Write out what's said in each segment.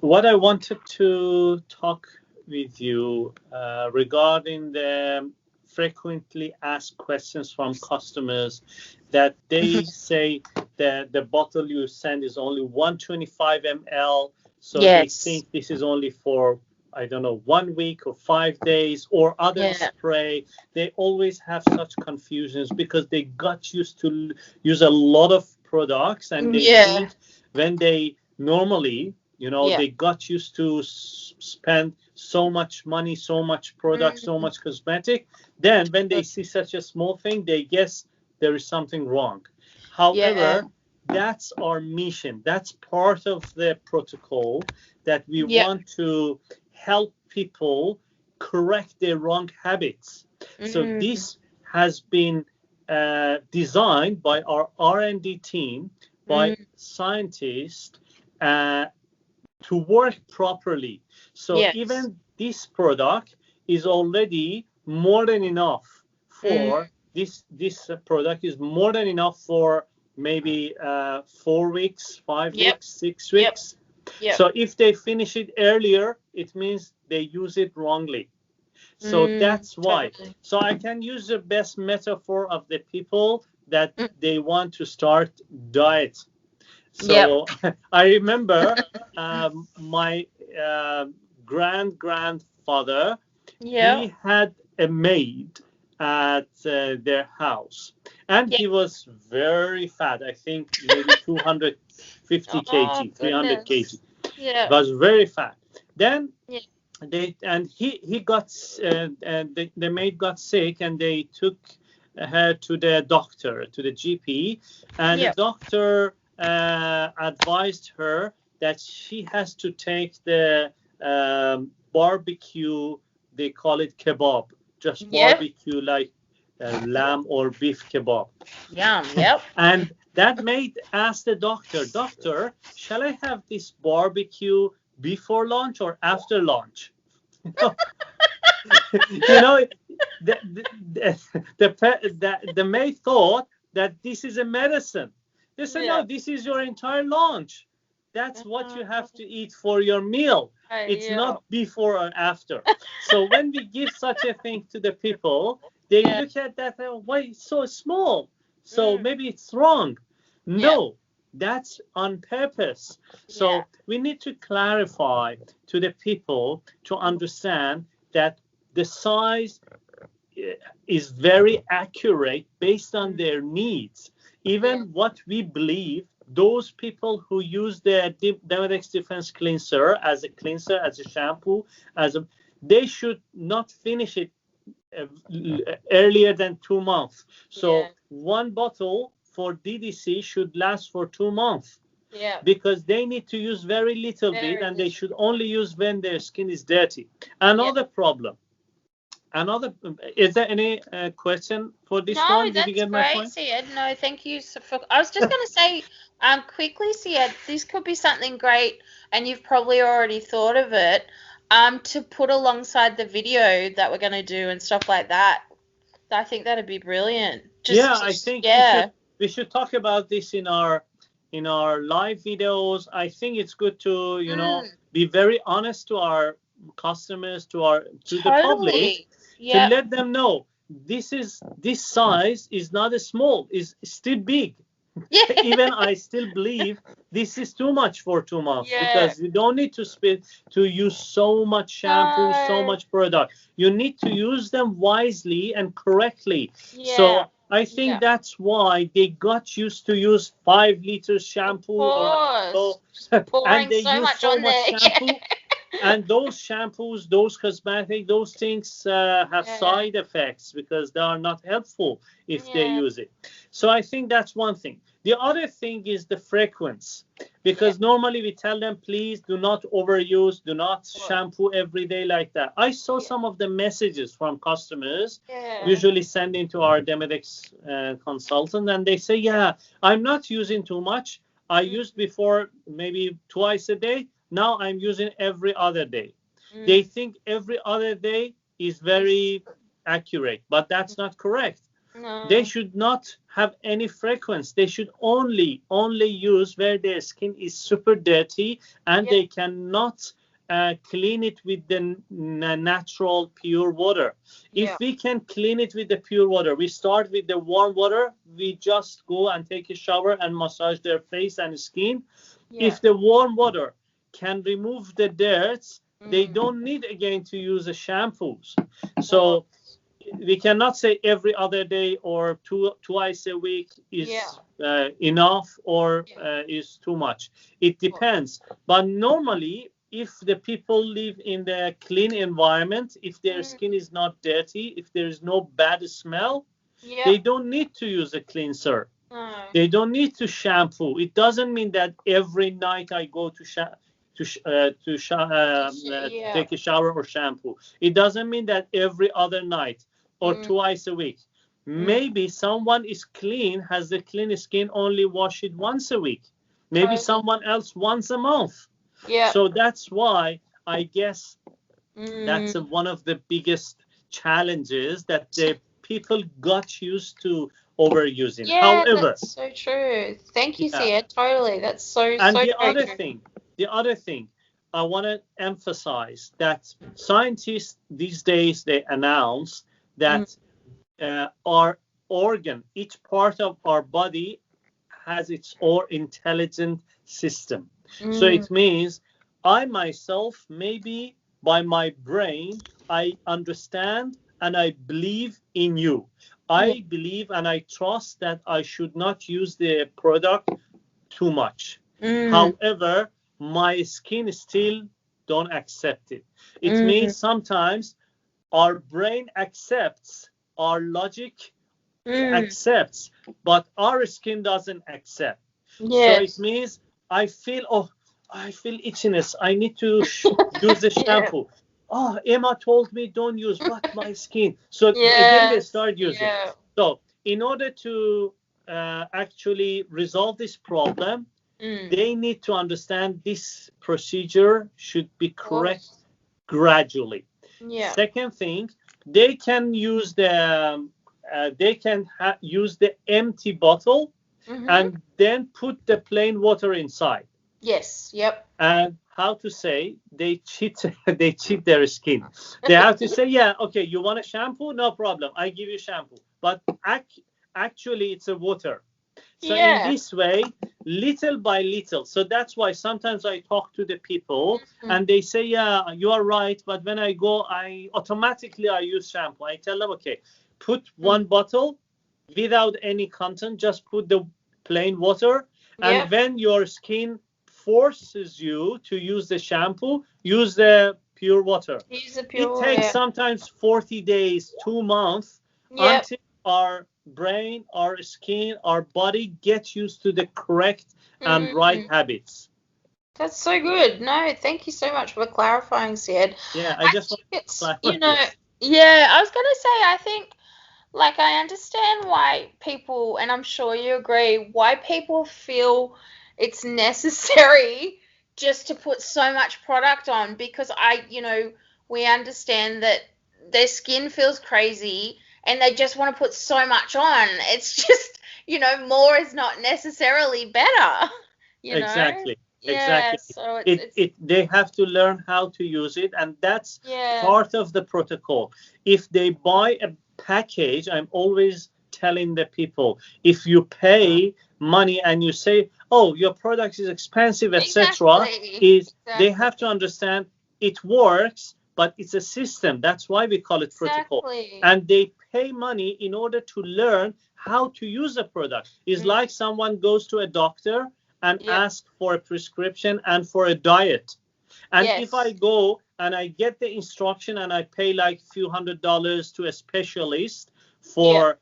What I wanted to talk with you regarding the frequently asked questions from customers that they say that the bottle you send is only 125 ml, so they Yes. think this is only for, I don't know, 1 week or 5 days, or other Yeah. spray. They always have such confusions because they got used to use a lot of products, and they Yeah. think when they normally, Yeah. they got used to spend so much money, so much product, so Mm, much cosmetic. Then when they mm, see such a small thing, they guess there is something wrong. yeah. However, that's our mission. That's part of the protocol, that we Yep. want to help people correct their wrong habits. So Mm, this has been designed by our R&D team, by mm, scientists, uh, to work properly. So yes. even this product is already more than enough Mm, for this product is more than enough for maybe 4 weeks, five yep. weeks, six Yep. weeks. Yep. So if they finish it earlier, it means they use it wrongly. So that's why. Totally. So I can use the best metaphor of the people that Mm, they want to start diet. yep. So I remember my uh, grandfather. Yep. He had a maid at their house, and Yep. he was very fat. I think maybe 250 Oh kg, 300 goodness. kg. Yep. Was very fat. Then Yep. he got the maid got sick, and they took her to the doctor, to the GP, and the Yep. doctor advised her that she has to take the barbecue. They call it kebab, just Yep. barbecue, like lamb or beef kebab. Yum. Yep. And that maid asked the doctor, shall I have this barbecue before lunch or after lunch? you know, the maid thought that this is a medicine. They said, no, Yeah. this is your entire lunch. That's what you Uh, have to eat for your meal. It's yeah. not before or after. So when we give such a thing to the people, they Yeah. look at that and, why it's so small? So Mm, maybe it's wrong. yeah. No, that's on purpose. Yeah. So we need to clarify to the people to understand that the size is very accurate based on Mm, their needs. yeah. Even what we believe, those people who use the Demedex Defense Cleanser as a cleanser, as a shampoo, they should not finish it uh, earlier than 2 months. Yeah. So one bottle for DDC should last for 2 months, Yeah. because they need to use very little bit, Very and they little. should only use when their skin is dirty. Yeah. Another problem. Another, is there any question for this No, one? Did you that's get my great, point? Syed. No, thank you for. I was just going to say, quickly, Syed, this could be something great, and you've probably already thought of it, to put alongside the video that we're going to do and stuff like that. I think that'd be brilliant. Yeah, Just, I think yeah. we should talk about this in our live videos. I think it's good to, Mm, be very honest to our customers, to the public, totally. to Yep. let them know this size is not a small, is still big. Yeah. Even I still believe this is too much for 2 months, Yeah. because you don't need to use so much shampoo, so No. much product. You need to use them wisely and correctly. Yeah. So I think Yeah. that's why they got used to use 5 liters Of shampoo, or course. so, Just and pouring they so use much so on much there. shampoo, and those shampoos, those cosmetic, those things have Yeah. side effects, because they are not helpful if they Yeah. use it. So I think that's one thing. The other thing is the frequency, Yeah. because normally we tell them, please do not overuse, do not What? shampoo every day like that. I saw Yeah. some of the messages from customers, Yeah. usually sending to our Demedex consultant, and they say, yeah, I'm not using too much. I Mm, used before maybe twice a day. Now I'm using every other day. They mm, think every other day is it's very accurate, but that's not correct. No. They should not have any frequency. They should only use where their skin is super dirty and they cannot clean it with the natural pure water. If we can clean it with the pure water, we start with the warm water. We just go and take a shower and massage their face and skin. If the warm water can remove the dirt, they don't need again to use the shampoos. So we cannot say every other day or twice a week is enough or is too much. It depends. But normally, if the people live in the clean environment, if their skin is not dirty, if there is no bad smell, they don't need to use a cleanser. They don't need to shampoo. It doesn't mean that every night I go to take a shower or shampoo. It doesn't mean that every other night or twice a week. Maybe someone is clean, has the clean skin, only wash it once a week. Maybe someone else once a month. So that's why I guess that's one of the biggest challenges that the people got used to overusing. However, that's so true. Thank you, Syed. Totally. That's so and so the true. other thing I want to emphasize that scientists these days, they announce that our organ, each part of our body has its own intelligent system. So it means I myself, maybe by my brain, I understand and I believe in you. I believe and I trust that I should not use the product too much. However, my skin still don't accept it. It means sometimes our brain accepts, our logic accepts, but our skin doesn't accept. So it means I feel itchiness. I need to use the shampoo. Oh, Emma told me don't use, but my skin. So again, they start using. So in order to actually resolve this problem, they need to understand this procedure should be correct gradually. Second thing, they can use the use the empty bottle and then put the plain water inside. And how to say they cheat their skin. They have to say, okay, you want a shampoo? No problem. I give you shampoo. But actually it's a water. So in this way, little by little. So that's why sometimes I talk to the people and they say, yeah, you are right. But when I go, I use shampoo. I tell them, okay, put one bottle without any content. Just put the plain water. And when your skin forces you to use the shampoo, use the pure water. It takes sometimes 40 days, 2 months until our brain, our skin, our body gets used to the correct and right habits. That's so good. No, thank you so much for clarifying, Syed. I just want to clarify. I was going to say, I think, like, I understand why people, and I'm sure you agree, why people feel it's necessary just to put so much product on, because we understand that their skin feels crazy and they just want to put so much on. It's just, more is not necessarily better. Exactly. So they have to learn how to use it, and that's part of the protocol. If they buy a package, I'm always telling the people, if you pay money and you say, oh, your product is expensive, etc., they have to understand it works, but it's a system. That's why we call it protocol. And they pay money in order to learn how to use a product. It's like someone goes to a doctor and asks for a prescription and for a diet. And if I go and I get the instruction and I pay like a few $100s to a specialist for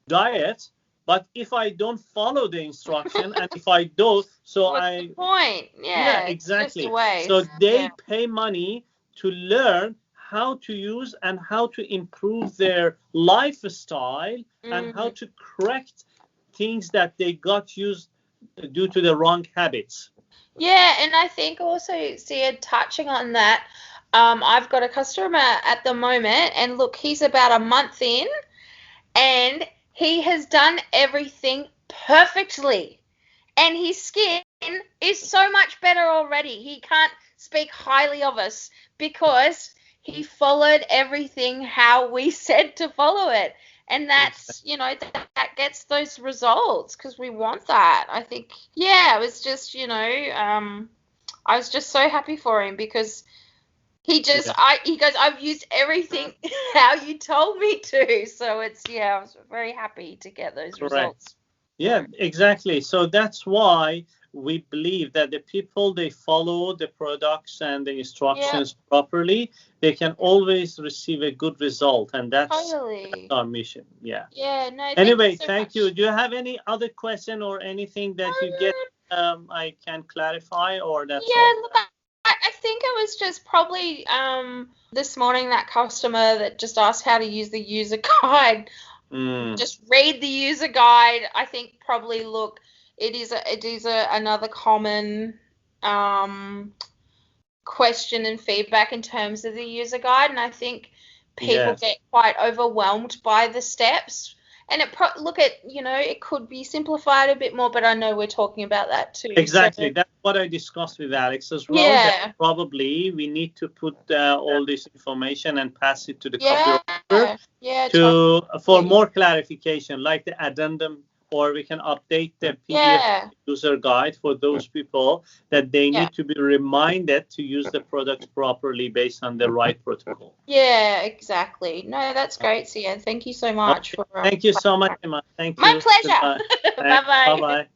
diet, but if I don't follow the instruction and if I don't, what's the point? Exactly. Just a waste. So they pay money to learn how to use and how to improve their lifestyle and how to correct things that they got used due to the wrong habits. And I think also, touching on that, I've got a customer at the moment, and look, he's about a month in, and he has done everything perfectly. And his skin is so much better already. He can't speak highly of us because he followed everything how we said to follow it. And that's, that gets those results because we want that. I think, it was just, I was just so happy for him because he goes, I've used everything how you told me to. So it's, I was very happy to get those results. Yeah, exactly. So that's why we believe that the people, they follow the products and the instructions properly, they can always receive a good result. And that's our mission. Yeah. Yeah, no, anyway, thank you. Do you have any other question or anything that you get I can clarify, or that's all? Look, I think it was just probably this morning that customer that just asked how to use the user guide. Just read the user guide. I think probably it is another common question and feedback in terms of the user guide, and I think people get quite overwhelmed by the steps. And it could be simplified a bit more, but I know we're talking about that too. Exactly. So, that's what I discussed with Alex as well. Yeah. That probably we need to put all this information and pass it to the copywriter for more clarification, like the addendum, or we can update the PDF user guide for those people that they need to be reminded to use the products properly based on the right protocol. Yeah, exactly. No, that's great, Sian. Thank you so much. Thank you so much, Emma. Thank you. My pleasure. Bye-bye. Bye-bye.